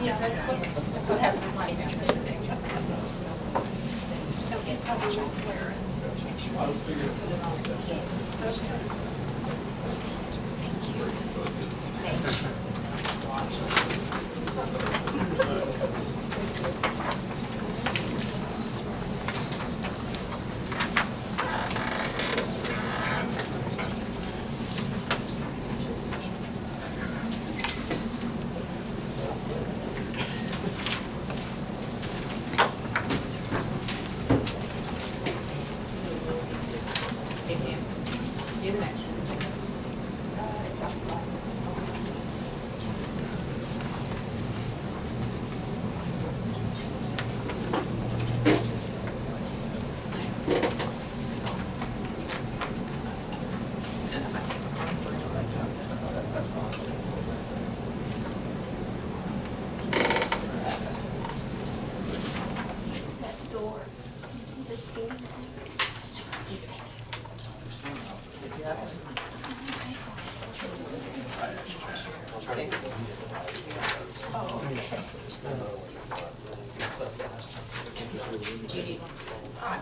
Yeah, that's what happened in my family.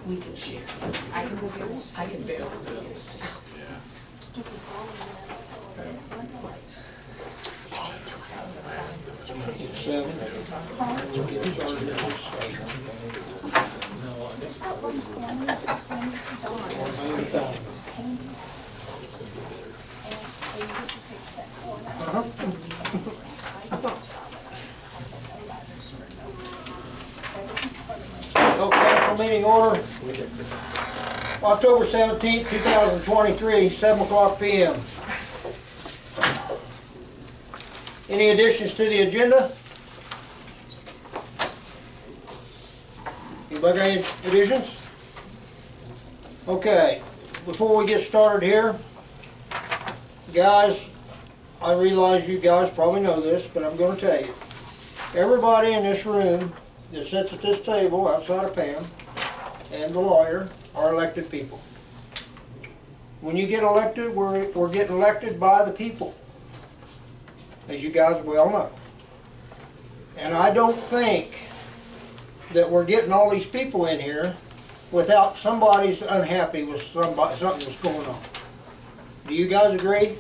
We can share. I can bear the bills. Council meeting order. October 17th, 2023, 7 o'clock p.m. Any additions to the agenda? Anybody got any additions? Okay, before we get started here, guys, I realize you guys probably know this, but I'm going to tell you. Everybody in this room that sits at this table outside of Pam and the lawyer are elected people. When you get elected, we're getting elected by the people, as you guys well know. And I don't think that we're getting all these people in here without somebody's unhappy with something that's going on. Do you guys agree?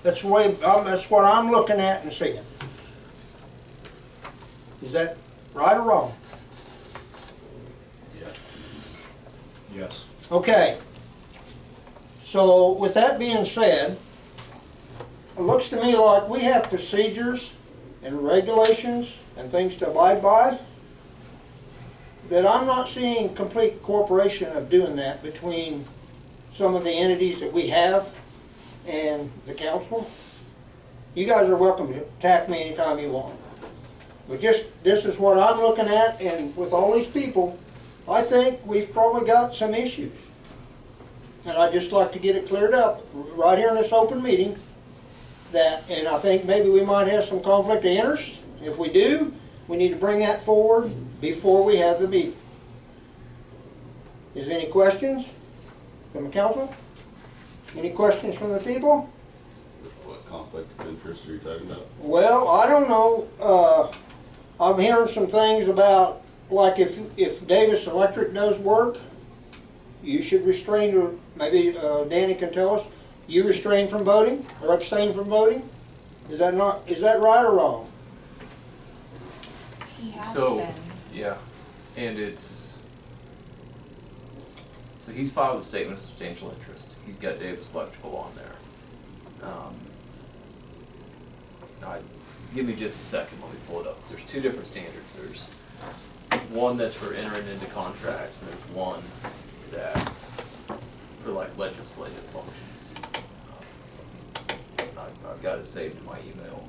That's the way. That's what I'm looking at and seeing. Is that right or wrong? Yeah. Yes. Okay. So with that being said, it looks to me like we have procedures and regulations and things to abide by that I'm not seeing complete cooperation of doing that between some of the entities that we have and the council. You guys are welcome to attack me anytime you want. But just, this is what I'm looking at, and with all these people, I think we've probably got some issues. And I'd just like to get it cleared up right here in this open meeting. And I think maybe we might have some conflict of interest. If we do, we need to bring that forward before we have the meeting. Is there any questions from the council? Any questions from the people? What conflict of interest are you talking about? Well, I don't know. I'm hearing some things about, like if Davis Electric does work, you should restrain, or maybe Danny can tell us, you restrain from voting or abstain from voting? Is that right or wrong? He has So, been. yeah, and so he's filed a statement of substantial interest. He's got Davis Electrical on there. Give me just a second, let me pull it up, 'cause there's two different standards. There's one that's for entering into contracts, and there's one that's for like legislative functions. I've got it saved in my email.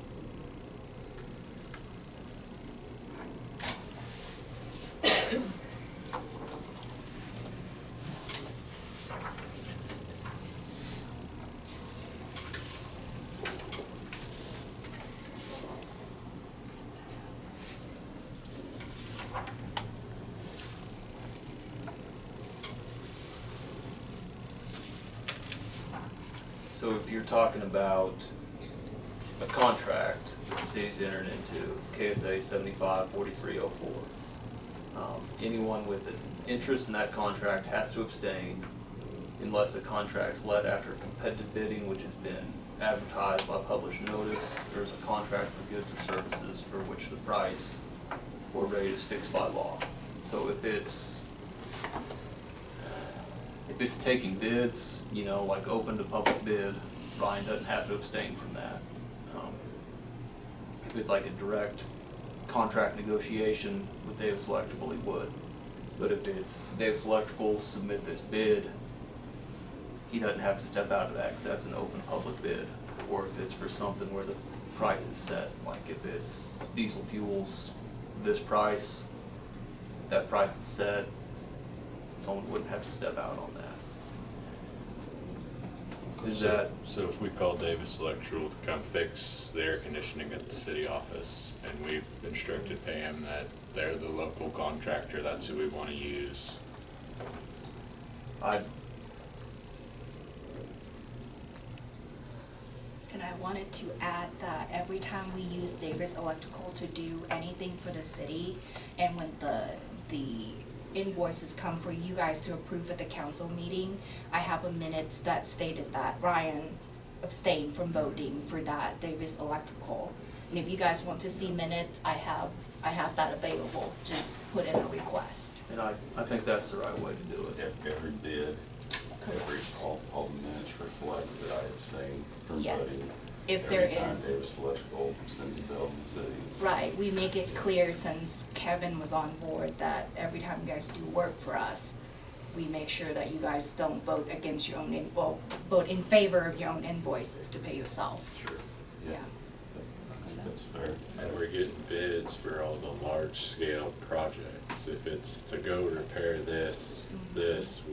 So if you're talking about a contract that the city's entered into, it's KSA 754304. Anyone with an interest in that contract has to abstain unless the contract's let after competitive bidding, which has been advertised by published notice. There's a contract for goods or services for which the price or rate is fixed by law. So if it's taking bids, you know, like open to public bid, Ryan doesn't have to abstain from that. If it's like a direct contract negotiation with Davis Electrical, he would. But if it's Davis Electrical submit this bid, he doesn't have to step out of that because that's an open public bid. Or if it's for something where the price is set, like if it's diesel fuels, this price, that price is set, someone wouldn't have to step out on that. Is that, So if we call Davis Electrical to come fix the air conditioning at the city office, and we've instructed Pam that they're the local contractor, that's who we wanna use, And I wanted to add that every time we use Davis Electrical to do anything for the city, and when the invoices come for you guys to approve at the council meeting, I have a minutes that stated that Ryan abstained from voting for that Davis Electrical. And if you guys want to see minutes, I have that available, just put in a request. and I think that's the right way to do it. Every bid, all the minutes reflect that I abstained from voting. Yes, if there Every time is. Davis Electrical sends a bill to the city. Right, we make it clear since Kevin was on board that every time you guys do work for us, we make sure that you guys don't vote against your own, vote in favor of your own invoices to pay yourself. Sure. Yeah. I think that's fair. and we're getting bids for all the large-scale projects. If it's to go repair this,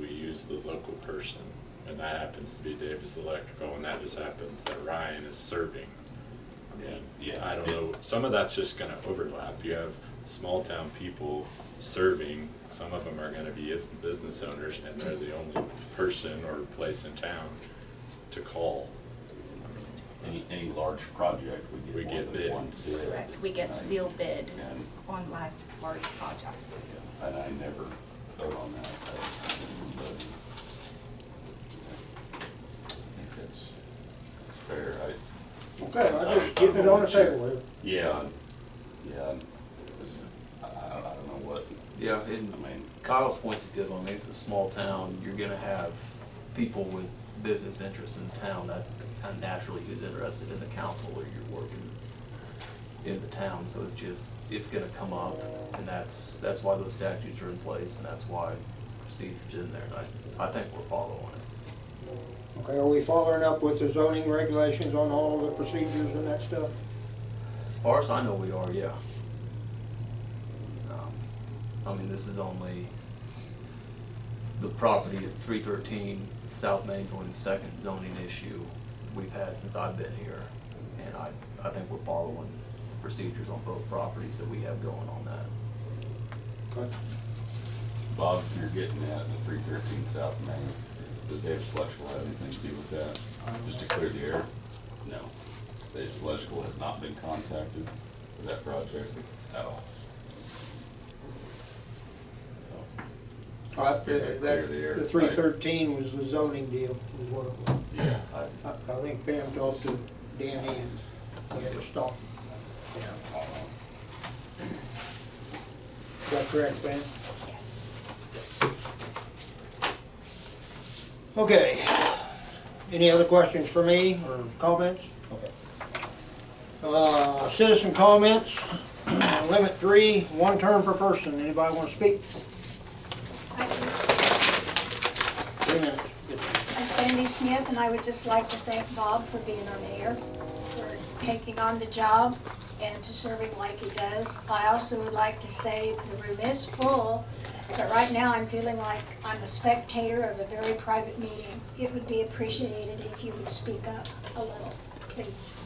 we use the local person, and that happens to be Davis Electrical, and that just happens that Ryan is serving. I mean, Yeah. I don't know, some of that's just gonna overlap. You have small-town people serving, some of them are gonna be business owners, and they're the only person or place in town to call. Any large project, we We get get more than one bids. bid. Correct, we get sealed bid And, on large projects. and I never vote on that. I abstain from voting. I think that's fair. Okay, I'm just getting it on the table here. Yeah, this, I don't know what, Yeah, I and mean, Kyle's point's a good one. I mean, it's a small town. You're gonna have people with business interests in town that kind of naturally who's interested in the council or you're working in the town. So it's gonna come up, and that's why those statutes are in place, and that's why procedure's in there. And I think we're following it. Okay, are we following up with the zoning regulations on all the procedures and that stuff? As far as I know, we are, yeah. I mean, this is only the property at 313 South Main's only the second zoning issue we've had since I've been here. And I think we're following procedures on both properties that we have going on that. Okay. Bob, if you're getting at the 313 South Main, does Davis Electrical have anything to do with that? Just to clear the air? No. Davis Electrical has not been contacted for that project at all. So, All right, Clear the air, the 313 was the zoning deal, is what it was. yeah, I think Pam talked to Dan Hand, we had to stop. Yeah. Is that correct, Pam? Yes. Okay. Any other questions for me or comments? Okay. Citizen comments, limit 3, 1 term per person. Anybody want to speak? I do. 3 minutes. I just Sandy Smith, and I would just like to thank Bob for being our mayor, for taking on the job and to serving like he does. I also would like to say the room is full, but right now I'm feeling like I'm a spectator of a very private meeting. It would be appreciated if you would speak up a little, please.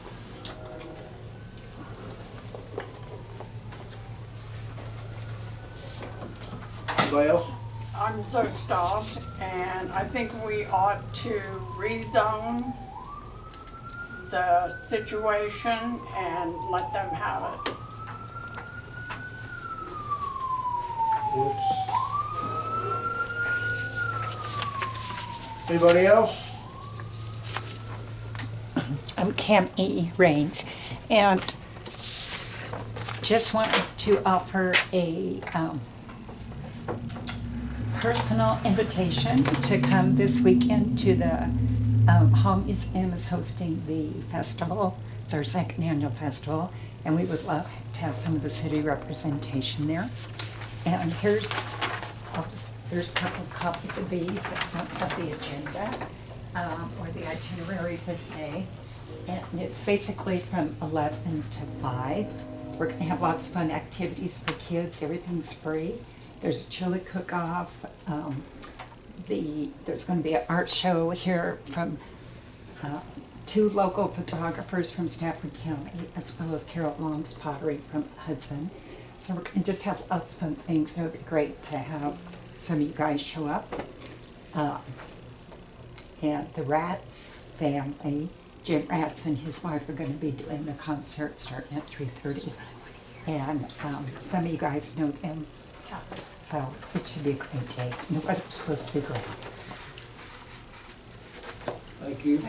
Anybody else? I'm so stopped, and I think we ought to rezone the situation and let them have it. Anybody else? I'm Cam E. Rains, and just wanted to offer a personal invitation to come this weekend to the Hall Museum is hosting the festival. It's our second annual festival, and we would love to have some of the city representation there. And here's a couple of copies of these of the agenda or the itinerary for the day. And it's basically from 11 to 5. We're going to have lots of fun activities for kids. Everything's free. There's a chili cook-off. There's going to be an art show here from 2 local photographers from Stafford County, as well as Carol Long's Pottery from Hudson. So we're going to just have lots of fun things. It would be great to have some of you guys show up. And the Ratz family, Jim Ratz and his wife, are going to be doing the concert starting at 3:30. And some of you guys know them. So it should be a great day. The weather's supposed to be great. Thank you.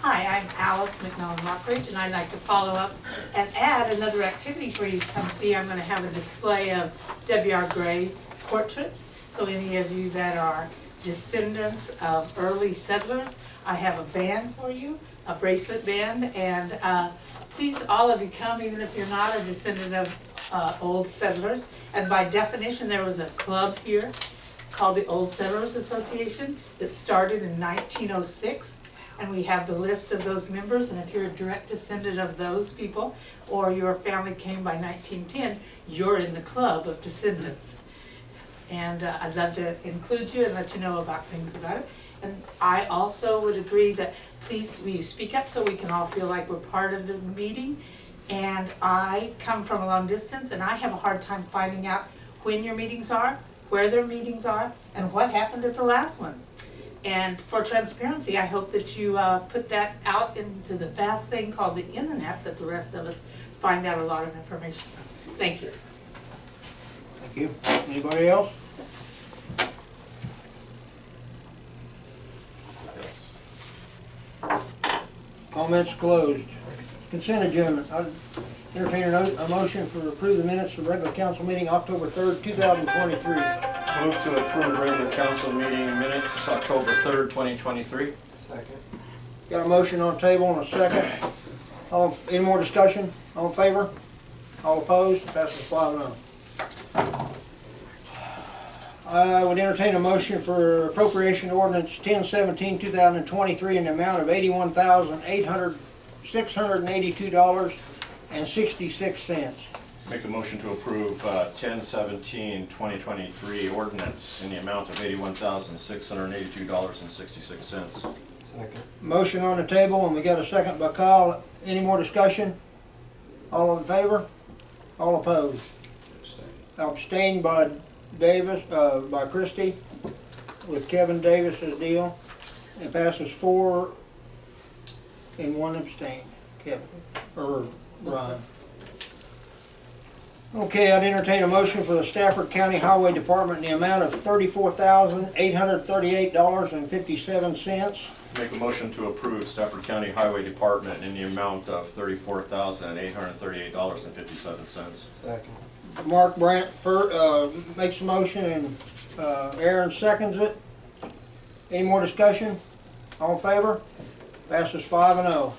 Hi, I'm Alice McMillan Lockridge, and I'd like to follow up and add another activity for you to come see. I'm going to have a display of W.R. Gray portraits. So any of you that are descendants of early settlers, I have a band for you, a bracelet band, and please, all of you come, even if you're not a descendant of old settlers. And by definition, there was a club here called the Old Settlers Association that started in 1906. And we have the list of those members, and if you're a direct descendant of those people, or your family came by 1910, you're in the club of descendants. And I'd love to include you and let you know about things about it. And I also would agree that please, will you speak up so we can all feel like we're part of the meeting. And I come from a long distance, and I have a hard time finding out when your meetings are, where their meetings are, and what happened at the last one. And for transparency, I hope that you put that out into the vast thing called the internet, that the rest of us find out a lot of information from. Thank you. Thank you. Anybody else? Comments closed. Consent agenda. I entertain a motion for approve the minutes of regular council meeting October 3rd, 2023. Move to approve regular council meeting minutes October 3rd, 2023. Second. Got a motion on the table and a second. Any more discussion? All in favor? All opposed? Passes 5-0. I would entertain a motion for appropriation ordinance 1017-2023 in the amount of $81,682.66. Make a motion to approve 1017-2023 ordinance in the amount of $81,682.66. Second. Motion on the table, and we got a second by Kyle. Any more discussion? All in favor? All opposed? Abstained by Davis, by Christie, with Kevin Davis's deal. It passes 4 and 1 abstain. Kevin, or Ron. Okay, I'd entertain a motion for the Stafford County Highway Department in the amount of $34,838.57. Make a motion to approve Stafford County Highway Department in the amount of $34,838.57. Second. Mark Brandt makes a motion, and Aaron seconds it. Any more discussion? All in favor? Passes 5-0.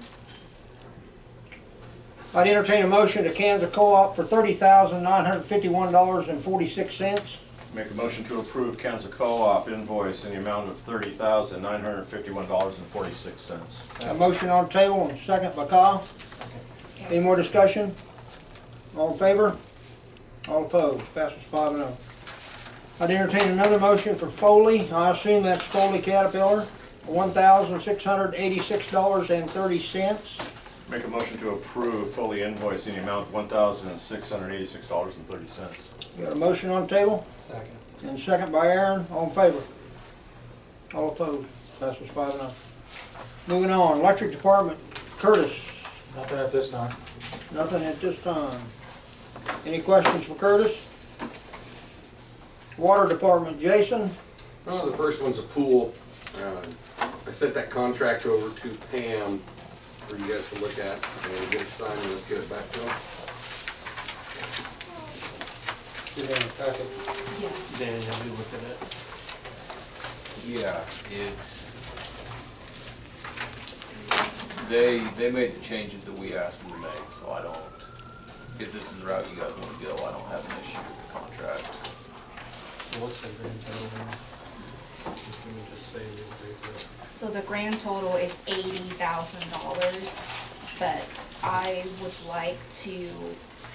I'd entertain a motion to Kansas Co-op for $30,951.46. Make a motion to approve Kansas Co-op invoice in the amount of $30,951.46. Got a motion on the table and second by Kyle. Any more discussion? All in favor? All opposed? Passes 5-0. I'd entertain another motion for Foley. I assume that's Foley Caterpillar, $1,686.30. Make a motion to approve Foley invoice in the amount of $1,686.30. Got a motion on the table? Second. And second by Aaron. All in favor? All opposed? Passes 5-0. Moving on, Electric Department, Curtis. Nothing at this time. Nothing at this time. Any questions for Curtis? Water Department, Jason. Oh, the first one's a pool. I sent that contract over to Pam for you guys to look at and get it signed, and let's get it back to them. Get in the packet. Danny, have you looked at it? Yeah, they made the changes that we asked them to make, so I don't, if this is the route you guys wanna go, I don't have an issue with the contract. So what's the grand total now? If we would just say we agree with it. So the grand total is $80,000, but I would like to,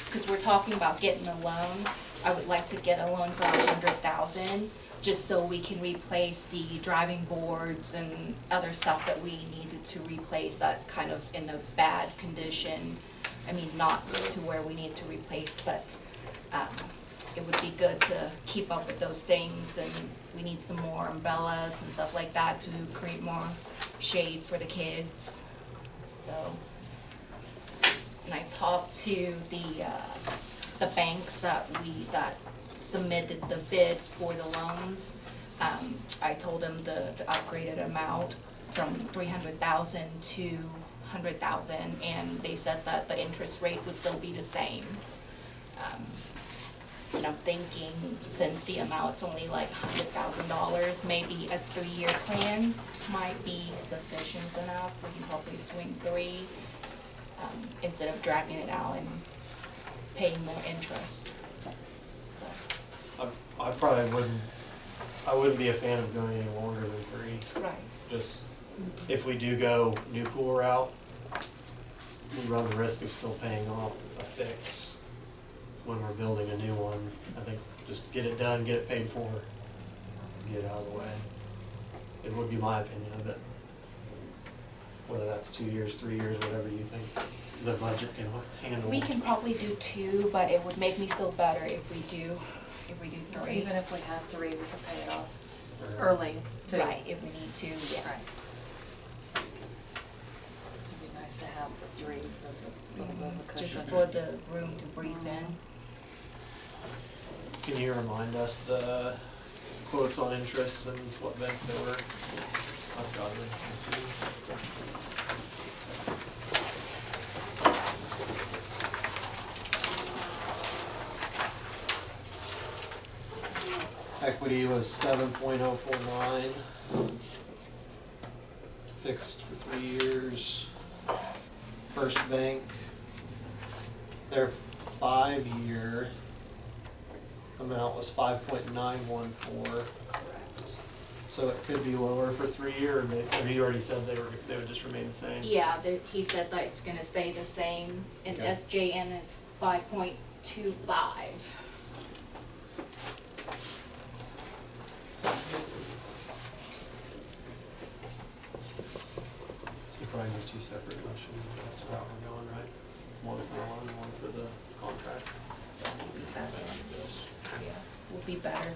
because we're talking about getting a loan, I would like to get a loan for $100,000, just so we can replace the driving boards and other stuff that we needed to replace that kind of in a bad condition. I mean, not to where we need to replace, but it would be good to keep up with those things, and we need some more umbrellas and stuff like that to create more shade for the kids. So, and I talked to the banks that submitted the bid for the loans. I told them the upgraded amount from $300,000 to $100,000, and they said that the interest rate would still be the same. And I'm thinking, since the amount's only like $100,000, maybe a 3-year plan might be sufficient enough. We can probably swing 3 instead of dragging it out and paying more interest. So. I probably wouldn't be a fan of going any longer than 3. Right. Just, if we do go new pool route, we run the risk of still paying off a fix when we're building a new one. I think just get it done, get it paid for, get it out of the way. It would be my opinion of it. Whether that's 2 years, 3 years, whatever you think the budget can handle. We can probably do 2, but it would make me feel better if we do 3. Even if we have 3, we can pay it off early too. Right, if we need to, yeah. Right. It'd be nice to have the 3 for the little bit of a cushion. Just for the room to breathe in. Can you remind us the quotes on interest and what banks they were? I've got it too. Equity was 7.049. Fixed for 3 years. First Bank, their 5-year amount was 5.914. So it could be lower for 3 year, or you already said they would just remain the same? Yeah, he said that it's gonna stay the same, and Okay. SJN is 5.25. So you probably need 2 separate motions, if that's the route we're going, right? One for the loan, one for the contract. Yeah, will be better.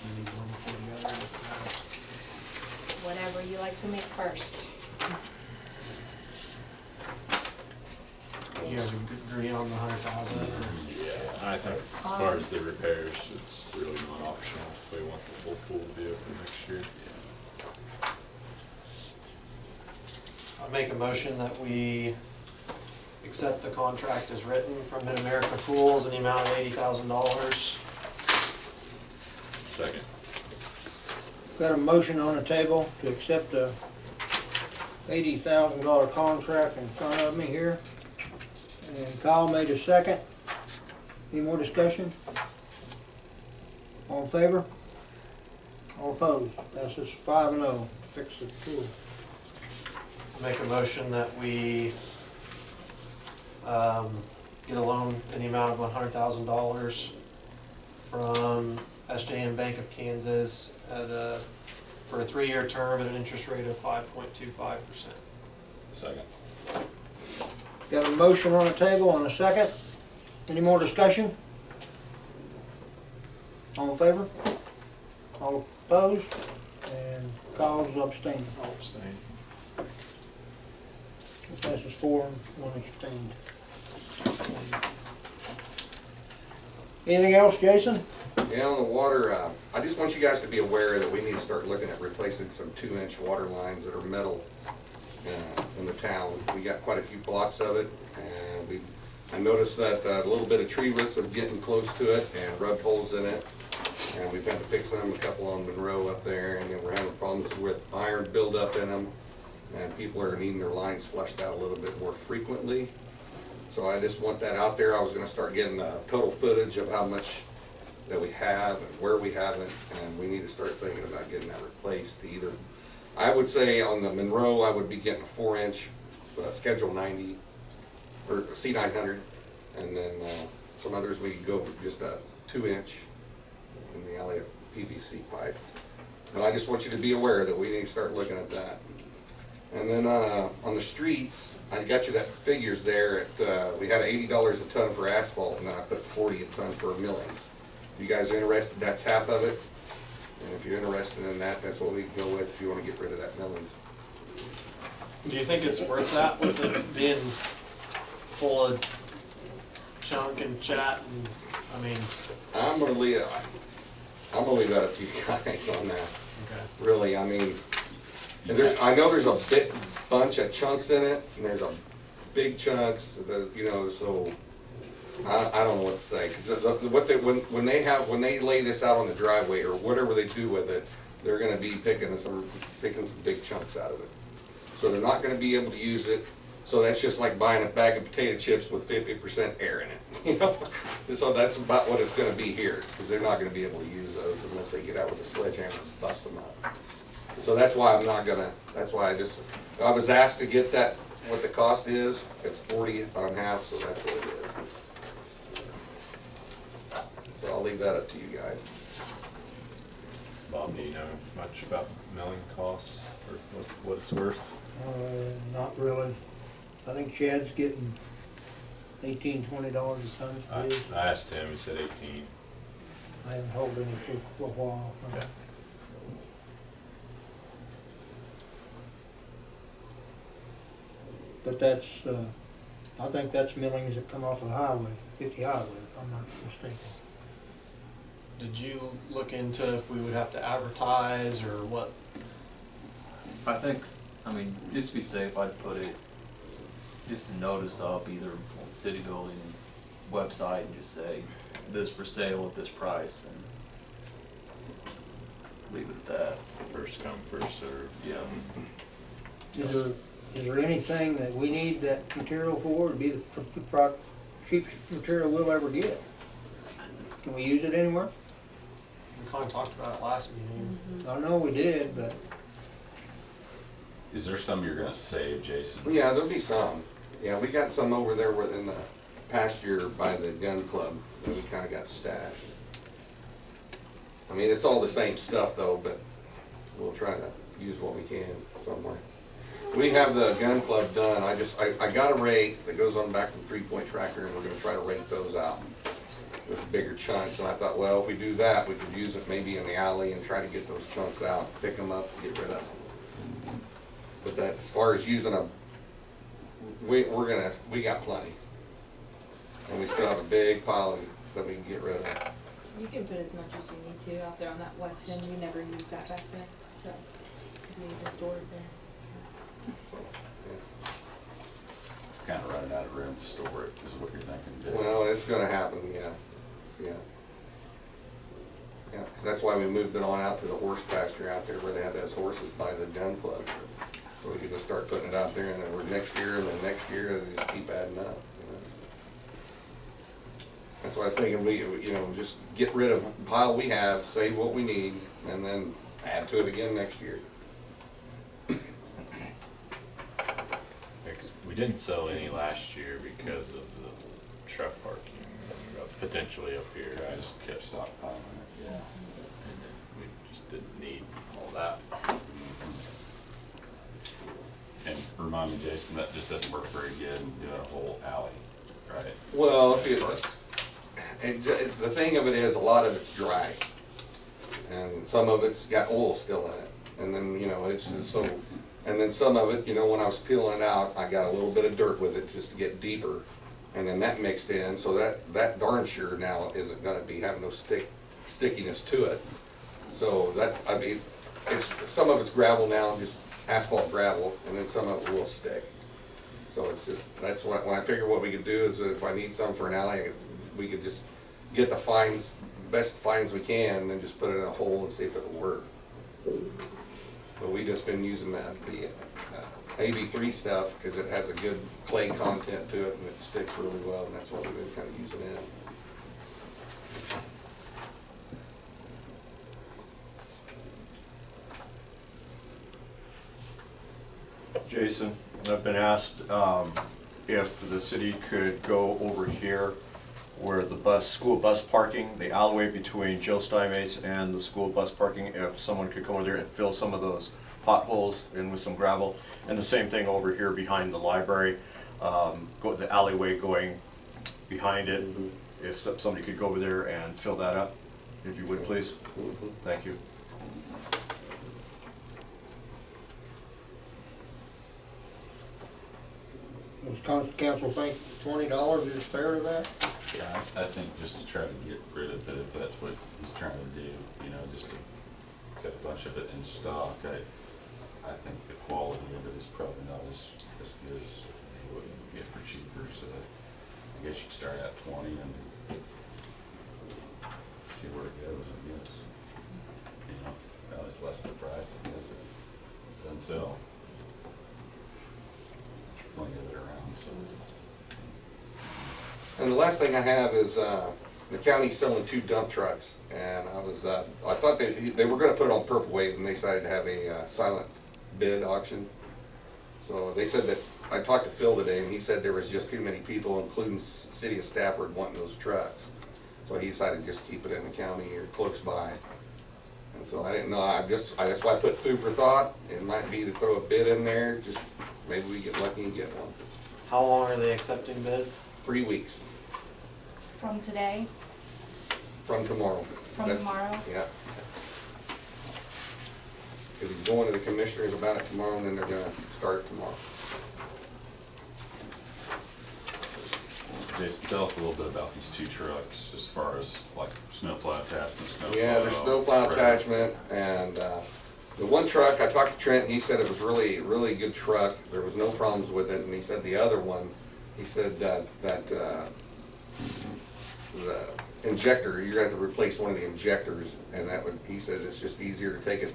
You need one before the other, it doesn't matter. Whatever you like to make first. You guys agree on the 100,000? Yeah, I think as far as the repairs, it's really not optional if we want the full pool vehicle next year. I make a motion that we accept the contract as written from Mid-America Pools in the amount of $80,000. Second. Got a motion on the table to accept a $80,000 contract in front of me here. And Kyle made a second. Any more discussion? All in favor? All opposed? Passes 5-0. Fix the pool. Make a motion that we get a loan in the amount of $100,000 from SJM Bank of Kansas for a 3-year term at an interest rate of 5.25%. Second. Got a motion on the table on the second. Any more discussion? All in favor? All opposed? And Kyle's abstaining. I'll abstain. It passes 4 and 1 abstained. Anything else, Jason? Yeah, on the water, I just want you guys to be aware that we need to start looking at replacing some 2-inch water lines that are metal in the town. We got quite a few blocks of it, and I noticed that a little bit of tree roots are getting close to it and rubbed holes in it. And we've had to fix them, a couple on Monroe up there, and then we're having problems with iron buildup in them. And people are needing their lines flushed out a little bit more frequently. So I just want that out there. I was gonna start getting total footage of how much that we have and where we have it, and we need to start thinking about getting that replaced either. I would say on the Monroe, I would be getting a 4-inch Schedule 90, or C900, and then some others we could go with just a 2-inch in the alley of PVC pipe. And I just want you to be aware that we need to start looking at that. And then on the streets, I got you that figures there at, we had $80 a ton for asphalt, and then I put 40 a ton for milling. If you guys are interested, that's half of it. And if you're interested in that, that's what we can go with if you want to get rid of that milling. Do you think it's worth that with it being full of junk and chat and, I mean? I'm gonna leave that up to you guys on that. Okay. Really, I mean, and I know there's a big bunch of chunks in it, and there's a big chunks, you know, so I don't know what to say. Cause when they lay this out on the driveway or whatever they do with it, they're gonna be picking some big chunks out of it. So they're not gonna be able to use it. So that's just like buying a bag of potato chips with 50% air in it, you know? So that's about what it's gonna be here, because they're not gonna be able to use those unless they get out with a sledgehammer and bust them up. So that's why I was asked to get that, what the cost is. It's 40 on half, so that's what it is. So I'll leave that up to you guys. Bob, do you know much about milling costs or what it's worth? Not really. I think Chad's getting $18, $20 a ton for his. I asked him, he said 18. I haven't held any for a while. Okay. But that's, I think that's millings that come off of the highway, 50 highway, if I'm not mistaken. Did you look into if we would have to advertise or what? I think, I mean, just to be safe, I'd put it, just a notice up either on the city building website and just say, this for sale at this price, and leave it at that. First come, first served. Yeah. Is there anything that we need that material for? It'd be the cheapest material we'll ever get. Can we use it anywhere? We kind of talked about it last meeting. I know we did, but Is there some you're gonna save, Jason? Yeah, there'll be some. Yeah, we got some over there within the pasture by the gun club that we kinda got stashed. I mean, it's all the same stuff though, but we'll try to use what we can somewhere. We have the gun club done. I got a rake that goes on back to the 3-point tracker, and we're gonna try to rake those out with bigger chunks. And I thought, well, if we do that, we could use it maybe in the alley and try to get those chunks out, pick them up, and get rid of them. But that, as far as using them, we got plenty. And we still have a big pile that we can get rid of. You can put as much as you need to out there on that west end, we never used that back then, so if you need to store it there. Kinda running out of room to store it, is what you're thinking, Jay? Well, it's gonna happen, yeah. Yeah, 'cause that's why we moved it on out to the horse pasture out there where they have those horses by the gun club. So we could just start putting it out there, and then next year, and then next year, and just keep adding up, you know. That's why I was thinking, just get rid of the pile we have, save what we need, and then add to it again next year. We didn't sell any last year because of the truck parking potentially up here. I just kept stockpiling it. Yeah. And then we just didn't need all that. And remind me, Jason, that just doesn't work very good in doing a whole alley, right? Well, the thing of it is, a lot of it's dry, and some of it's got oil still in it, and then, it's just so, and then some of it, when I was peeling it out, I got a little bit of dirt with it just to get deeper, and then that mixed in, so that darn sure now isn't gonna be having no stickiness to it. So some of it's gravel now, just asphalt gravel, and then some of it will stick. So it's just, that's when I figure what we could do is, if I need some for an alley, we could just get the best fines we can, and then just put it in a hole and see if it'll work. But we just been using the AB3 stuff, because it has a good clay content to it, and it sticks really well, and that's what we've been kind of using it. Jason, I've been asked if the city could go over here where the school bus parking, the alleyway between Jill Steinmates and the school bus parking, if someone could come over there and fill some of those potholes in with some gravel. And the same thing over here behind the library, the alleyway going behind it. If somebody could go over there and fill that up, if you would, please. Thank you. Does council think $20 is fair to that? Yeah, I think just to try to get rid of it, if that's what he's trying to do, just to set a bunch of it in stock, I think the quality of it is probably not as good as what you can get for cheaper, so I guess you can start at 20 and see where it goes, I guess. It's less than the price, I guess, if it doesn't sell. Plenty of it around, so. And the last thing I have is, the county's selling 2 dump trucks, and I thought they were gonna put it on Purple Wave, and they decided to have a silent bid auction. So they said that, I talked to Phil today, and he said there was just too many people, including City of Stafford, wanting those trucks. So he decided to just keep it in the county or close by. And so I didn't know, that's why I put food for thought. It might be to throw a bid in there, just maybe we get lucky and get one. How long are they accepting bids? 3 weeks. From today, From tomorrow. from tomorrow? Yeah. Because he's going to the commissioners about it tomorrow, and then they're gonna start it tomorrow. Jason, tell us a little bit about these 2 trucks, as far as like snowplow attachment, snowplow. Yeah, there's snowplow attachment, and the one truck, I talked to Trent, and he said it was really, really good truck. There was no problems with it, and he said the other one, he said that the injector, you're gonna have to replace one of the injectors, and he says it's just easier to take it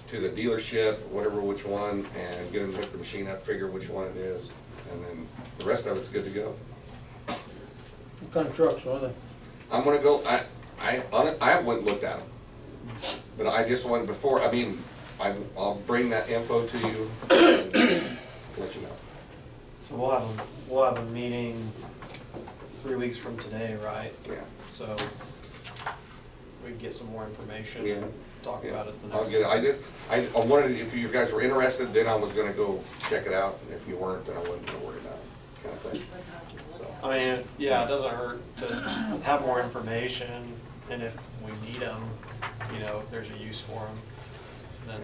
to the dealership, which one, and get them to hook the machine up, figure which one it is, and then the rest of it's good to go. What kind of trucks are they? I'm gonna go, I went and looked at them, but I just wanted I'll bring that info to you and let you know. So we'll have a meeting 3 weeks from today, right? Yeah. So we can get some more information Yeah. and talk about it the I'll next. get it. I wanted, if you guys were interested, then I was gonna go check it out, and if you weren't, then I wasn't gonna worry about it, kind of thing. So, I mean, yeah, it doesn't hurt to have more information, and if we need them, if there's a use for them, then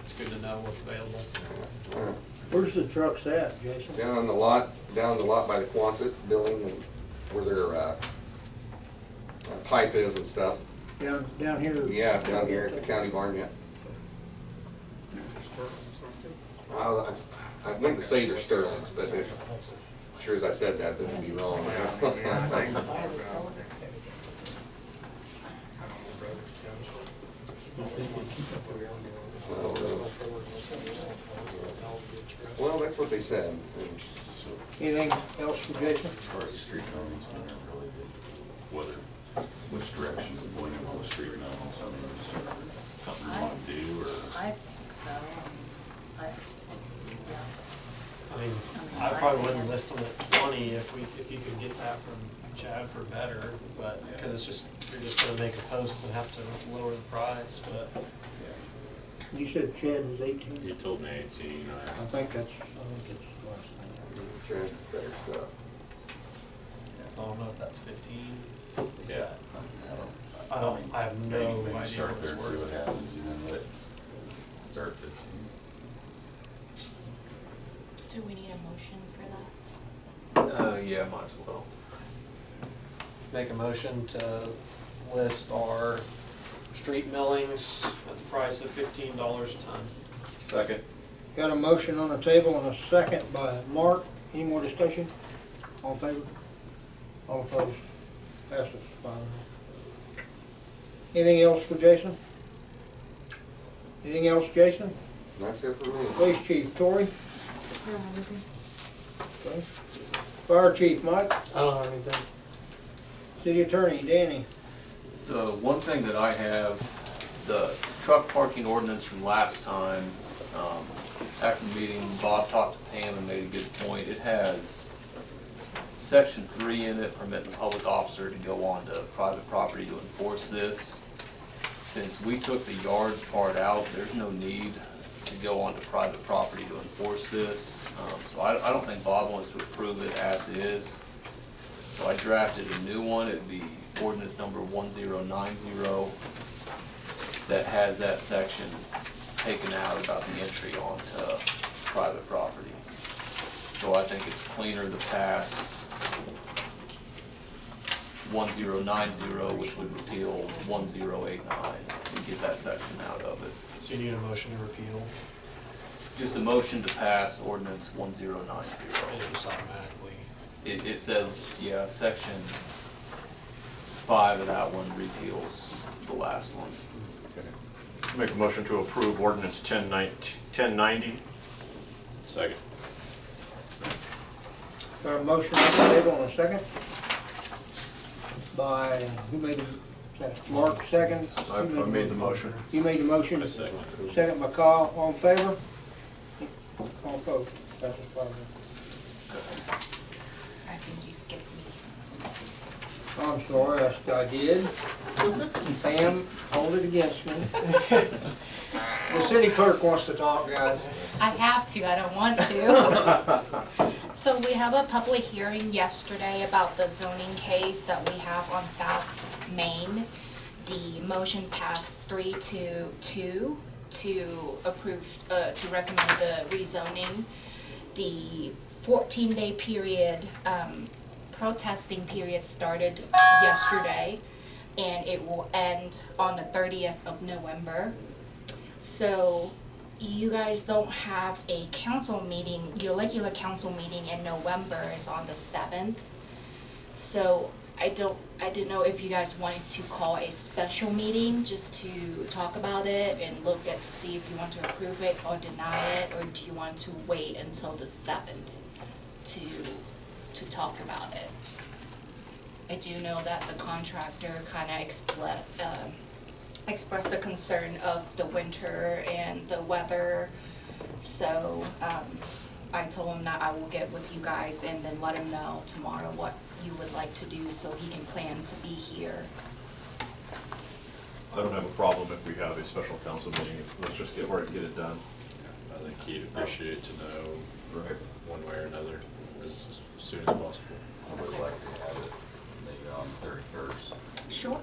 it's good to know what's available. all right. Where's the trucks at, Jason? Down the lot by the Quonset building, and where their pipe is and stuff. Down here? Yeah, down here at the county barn, yeah. I wouldn't say they're Sterlings, but sure as I said that, that would be wrong. Well, that's what they said. Anything else for Jason? As far as the street cones, they're really good. directions to point in all the street names, I mean, is there something you wanna do, or? I think so. Yeah. I mean, I probably wouldn't list them at 20 if you could get that from Chad for better, but, because it's just, you're just gonna make a post and have to lower the price, but. You said Chad was 18? He told me 18, I think it's less than Chad, better stuff. I don't know if that's 15. Is Yeah. that- I have no Maybe idea start what there it's and see what worth. happens, and then let, start 15. Do we need a motion for that? Yeah, might as well. Make a motion to list our street millings at the price of $15 a ton. Second. Got a motion on the table and a second by Mark. Any more discussion? All in favor? All opposed? Passes 5-0. Anything else for Jason? Anything else, Jason? That's it for me. Police Chief Tori? Okay. Fire Chief Mike? I don't have anything. City Attorney Danny? The one thing that I have, the truck parking ordinance from last time, after the meeting, Bob talked to Pam and made a good point. It has section 3 in it, permitting the public officer to go onto private property to enforce this. Since we took the yards part out, there's no need to go onto private property to enforce this. So I don't think Bob wants to approve it as is. So I drafted a new one. It'd be ordinance number 1090 that has that section taken out about the entry onto private property. So I think it's cleaner to pass 1090, which would repeal 1089, and get that section out of it. So you need a motion to repeal, Just a motion to pass ordinance 1090. and it just automatically. It says, yeah, section 5 of that one repeals the last one. Make a motion to approve ordinance 1090. Second. Got a motion on the table and a second by, who made the second? Mark seconds? I made the motion. You made the motion? A second. Second by Kyle, all in favor? All opposed? Passes 5-0. I think you skipped me. I'm sorry, I did. Pam, hold it against me. The city clerk wants to talk, guys. I have to, I don't want to. So we have a public hearing yesterday about the zoning case that we have on South Main. The motion passed 3-2 to approve, to recommend the rezoning. The 14-day period, protesting period started yesterday, and it will end on the 30th of November. So you guys don't have a council meeting, your regular council meeting in November is on the 7th. So I didn't know if you guys wanted to call a special meeting just to talk about it and look at to see if you want to approve it or deny it, or do you want to wait until the 7th to talk about it? I do know that the contractor kind of expressed the concern of the winter and the weather. So I told him that I will get with you guys and then let him know tomorrow what you would like to do so he can plan to be here. I don't have a problem if we have a special council meeting. Let's just get it done. I think he'd appreciate to know one way or another as soon as possible. I would like to have it maybe on the 31st. Sure.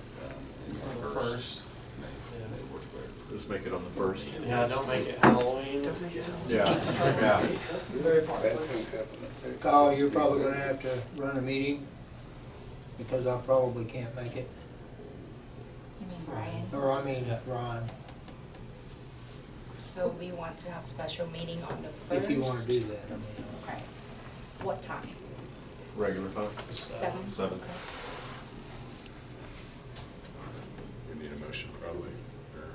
The first. May work better. Let's make it on the 1st. Yeah, don't make it Halloween. Yeah. Kyle, you're probably gonna have to run a meeting because I probably can't make it. You mean Brian? Or I mean, Ron, So we want to have special meeting on the 1st? if you wanna do that, I mean. Okay. What time? Regular time? 7? 7. Okay. We need a motion probably, or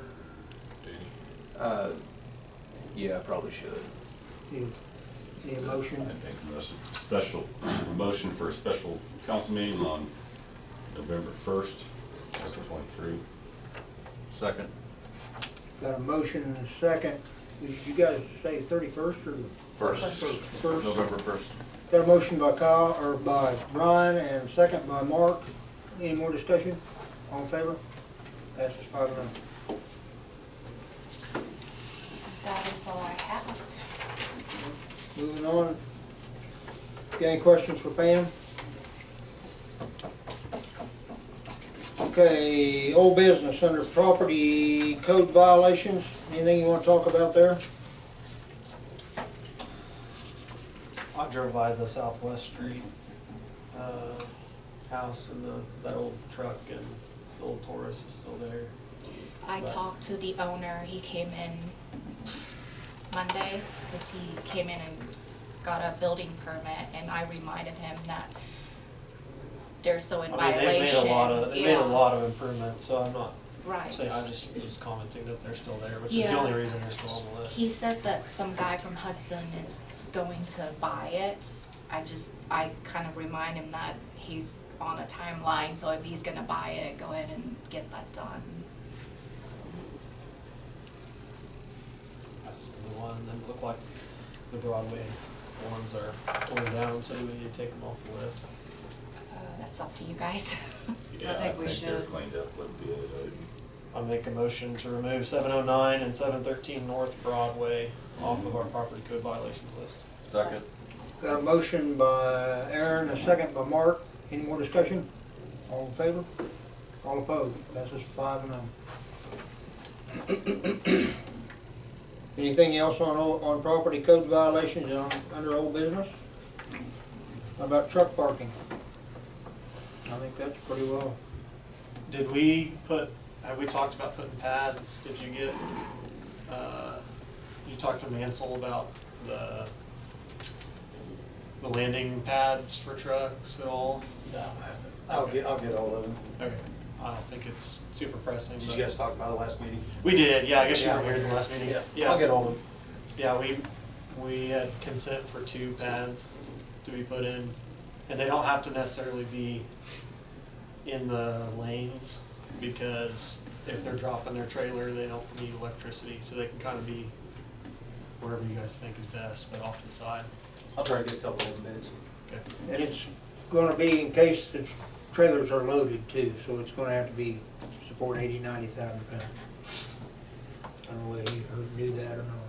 Danny? Yeah, I probably should. Need a motion? I make a motion for a special council meeting on November 1st as 23. Second. Got a motion and a second. Did you guys say 31st or the? First. First. November 1st. Got a motion by Kyle, or by Brian, and a second by Mark. Any more discussion? All in favor? Passes 5-0. That is all I have. Moving on. Got any questions for Pam? Okay, old business under property code violations. Anything you want to talk about there? I drove by the Southwest Street, house and that old truck and the old Taurus is still there. I But- talked to the owner, he came in Monday, because he came in and got a building permit, and I reminded him that they're still in I mean, violation. they made a Yeah. lot of improvements, so I'm not Right. saying, I just was commenting that they're still there, which is the only reason they're still on the list. He said that some guy from Hudson is going to buy it. I kind of remind him that he's on a timeline, so if he's gonna buy it, go ahead and get that done. So, That's the one, and it looked like the Broadway ones are torn down, so we need to take them off the list. that's up to you guys. Yeah, think we they're should. cleaned up, look good. I'll make a motion to remove 709 and 713 North Broadway off of our property code violations list. Second. Got a motion by Aaron, a second by Mark. Any more discussion? All in favor? All opposed? Passes 5-0. Anything else on property code violations under old business? How about truck parking? I think that's pretty well. Did we have we talked about putting pads? Did you get, you talked to Mansell about the landing pads for trucks at all? No, I haven't. I'll get all of them. Okay, I don't think it's super pressing. Did but- you guys talk about it last meeting? We did, yeah, I guess you Yeah, were here at the last meeting. Yeah, I'll get all of them. Yeah, we had consent for 2 pads to be put in, and they don't have to necessarily be in the lanes, because if they're dropping their trailer, they don't need electricity, so they can kind of be wherever you guys think is best, but off to the side. I'll try to get a couple of them bids. Okay. And it's gonna be in case the trailers are loaded too, so it's gonna have to be support 80,000-90,000 pounds. I don't know whether you knew that or not.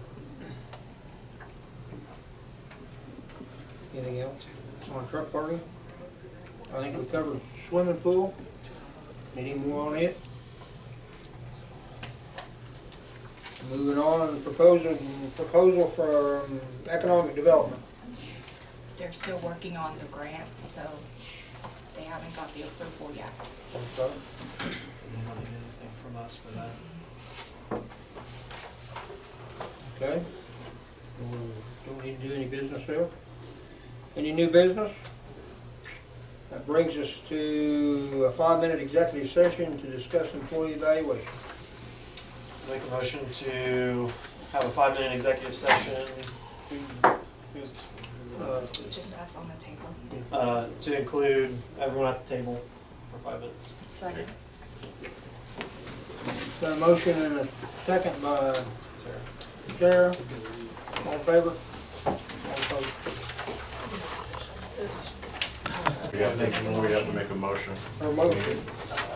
Anything else on truck parking? I think we covered swimming pool. Any more on it? Moving on, proposal for economic development. They're still working on the grant, so they haven't got the approval yet. You don't need anything from us for that. Okay. Don't need to do any business there. Any new business? That brings us to a 5-minute executive session to discuss employee evaluation. Make a motion to have a 5-minute executive session. Who's, Just us on the table. to include everyone at the table for 5 minutes. Second. Got a motion and a second by Sarah. Sarah. All in favor? All opposed? We have to make a motion. Or motion.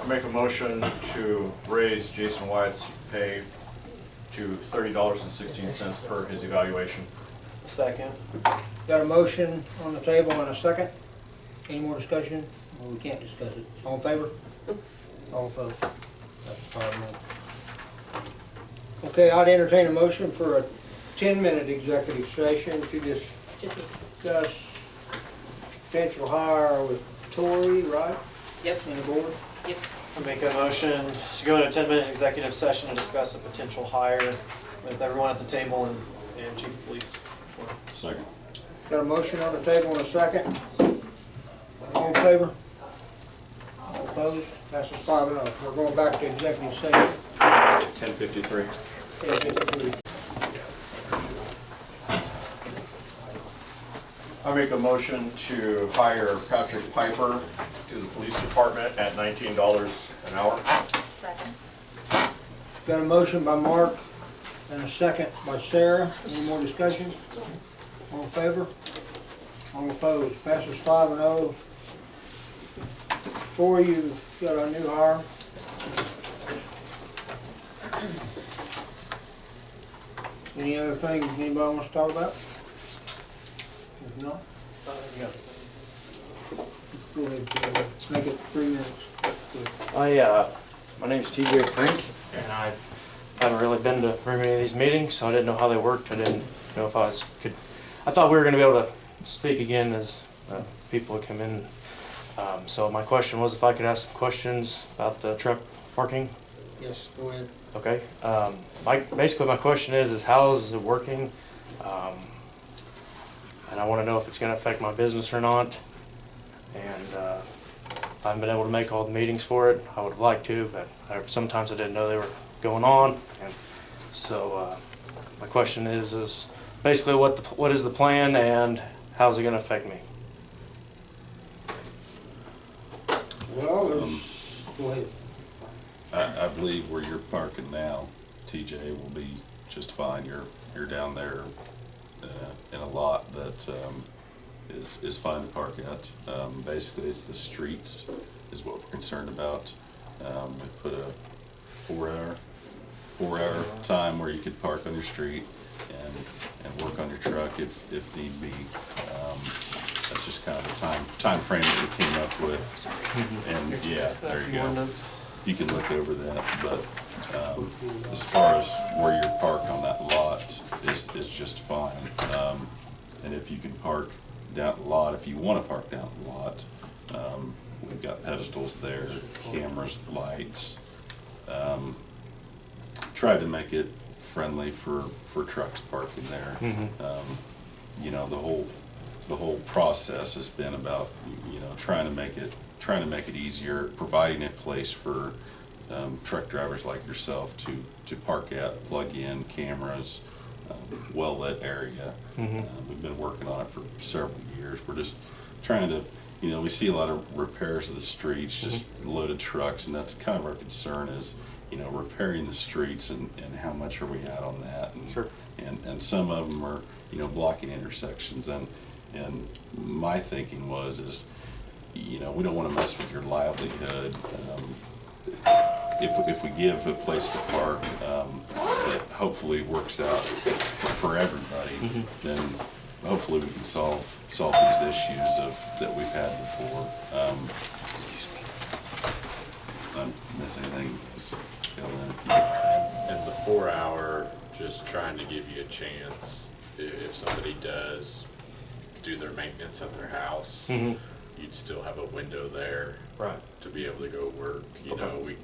I make a motion to raise Jason Wyatt's pay to $30.16 per his evaluation. Second. Got a motion on the table and a second. Any more discussion? Well, we can't discuss it. All in favor? All opposed? That's 5 minutes. Okay, I'd entertain a motion for a 10-minute executive session to discuss potential hire with Tori, right? Yep. And the board? Yep. I make a motion to go into a 10-minute executive session to discuss a potential hire with everyone at the table and Chief of Police. Second. Got a motion on the table and a second. All in favor? All opposed? Passes 5-0. We're going back to executive session. 10:53. I make a motion to hire Patrick Piper to the police department at $19 an hour. Second. Got a motion by Mark and a second by Sarah. Any more discussion? All in favor? All opposed? Passes 5-0. For you, got our new hire. Any other things anybody wants to talk about? If not, go ahead, make it 3 minutes. My name's TJ Frank, and I haven't really been to very many of these meetings, so I didn't know how they worked. I didn't know if I thought we were gonna be able to speak again as people would come in. So my question was if I could ask some questions about the truck parking. Yes, go ahead. Okay. Basically my question is how is it working? And I wanna know if it's gonna affect my business or not. And I haven't been able to make all the meetings for it. I would have liked to, but sometimes I didn't know they were going on. And so my question is basically what is the plan and how's it going to affect me? Well, go ahead. I believe where you're parking now, TJ, will be just fine. You're down there in a lot that is fine to park at. Basically, it's the streets is what we're concerned about. We put a 4-hour time where you could park on your street and work on your truck if need be. That's just kind of the time frame that we came up with. And yeah, there you go. You can look over that, but as far as where you're parked on that lot is just fine. And if you can park down the lot, if you want to park down the lot, we've got pedestals there, cameras, lights. Tried to make it friendly for trucks parking there. You know, the whole process has been about trying to make it easier, providing a place for truck drivers like yourself to park at, plug in cameras, well lit area. We've been working on it for several years. We're just trying to, we see a lot of repairs of the streets, just loaded trucks, and that's kind of our concern is, repairing the streets and how much are we at on that. And, sure. And some of them are, blocking intersections. And my thinking is, we don't want to mess with your livelihood. If we give a place to park that hopefully works out for everybody, then hopefully we can solve these issues that we've had before. Did I miss anything? And the 4-hour, just trying to give you a chance, if somebody does do their maintenance at their house, you'd still have a window there to be able to go work. We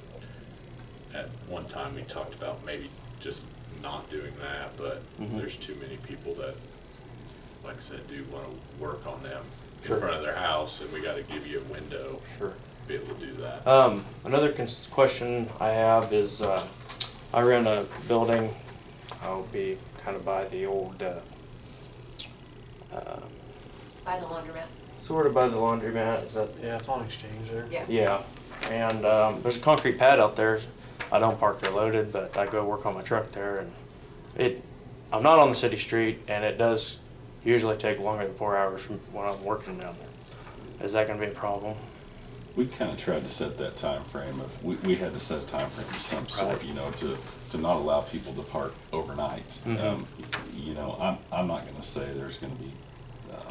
at one time we talked about maybe just not doing that, but there's too many people that, like I said, do want to work on them in front of their house, and we got to give you a window to be able to do that. Another question I have is I rent a building. I'll be kind of by the old By the laundromat. sort of by the laundromat. Is that? Yeah, it's on Exchange there. Yeah. Yeah, and there's a concrete pad out there. I don't park there loaded, but I go work on my truck there, and I'm not on the city street, and it does usually take longer than 4 hours from when I'm working down there. Is that going to be a problem? We kind of tried to set that time frame of we had to set a time frame of some sort, to not allow people to park overnight. I'm not going to say there's going to be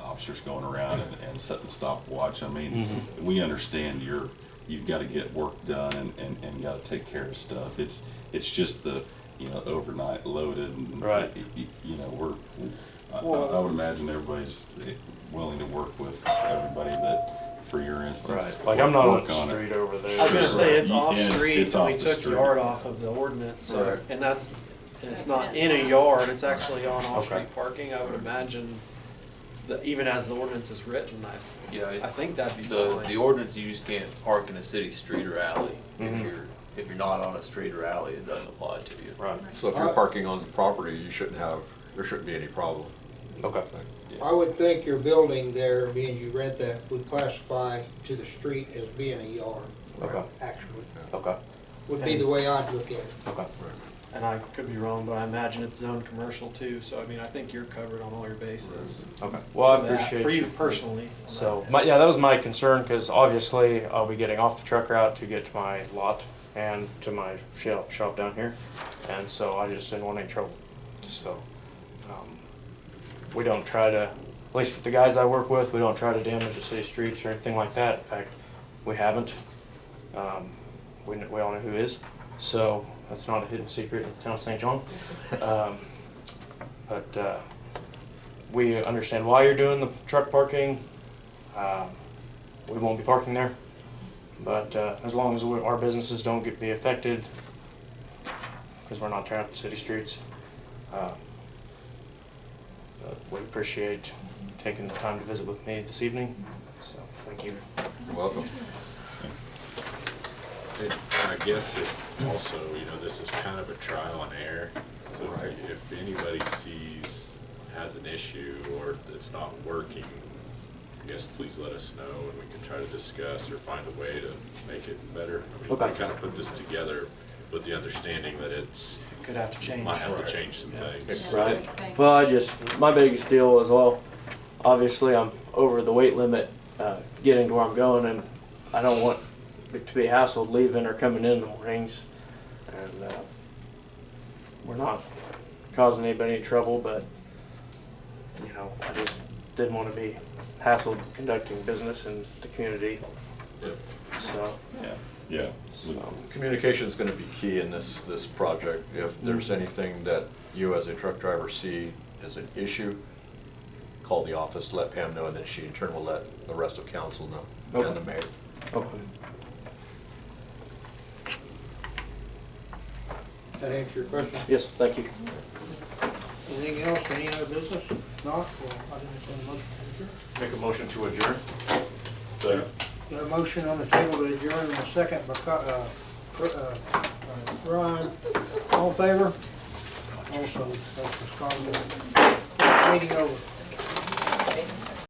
officers going around and setting a stopwatch. I mean, we understand you've got to get work done and you got to take care of stuff. It's just the overnight loaded. And, right. I would imagine everybody's willing to work with everybody that. For your instance, right. Like I'm not on the street over there. I was gonna say it's off street, it's and off we the took street. yard off of the ordinance, and it's not in a yard. It's actually on off-street parking. I would imagine that even as the ordinance is written, I think that'd be fine. The ordinance, you just can't park in a city street or alley. If you're not on a street or alley, it doesn't apply to you. Right. So if you're parking on the property, there shouldn't be any problem. Okay. I would think your building there, being you rent that, would classify to the street as being a yard. Okay. actually, Okay. would be the way I'd look at it. Okay. And I could be wrong, but I imagine it's zoned commercial too, so I mean, I think you're covered on all your bases. Okay. Well, I For that, appreciate for you personally. on So, that. that was my concern, because obviously I'll be getting off the truck route to get to my lot and to my shop down here, and so I just didn't want any trouble. So, we don't try to, at least with the guys I work with, we don't try to damage the city streets or anything like that. In fact, we haven't. We all know who is, so that's not a hidden secret in the town of St. John. But we understand why you're doing the truck parking. We won't be parking there, but as long as our businesses don't be affected, because we're not tearing up the city streets, we appreciate taking the time to visit with me this evening. So, thank you. You're welcome. And I guess if also, this is kind of a trial and error, so if anybody has an issue or it's not working, I guess please let us know and we can try to discuss or find a way to make it better. I mean, Okay. we kind of put this together with the understanding that Could have to change. might have to change some things. Right. Well, my biggest deal as well, obviously I'm over the weight limit getting to where I'm going, and I don't want it to be hassled leaving or coming in the mornings. And we're not causing anybody any trouble, but I just didn't want to be hassled conducting business in the community. Yep. So, Yeah. so, Communication is gonna be key in this project. If there's anything that you as a truck driver see as an issue, call the office, let Pam know, and then she in turn will let the rest of council know, and the mayor. okay. That answer your question? Yes, thank you. Anything else, any other business? Not, well, I didn't send a motion to adjourn. Make a motion to adjourn? Got a motion on the table to adjourn in a second by Ryan. All in favor? Also, that's the meeting over.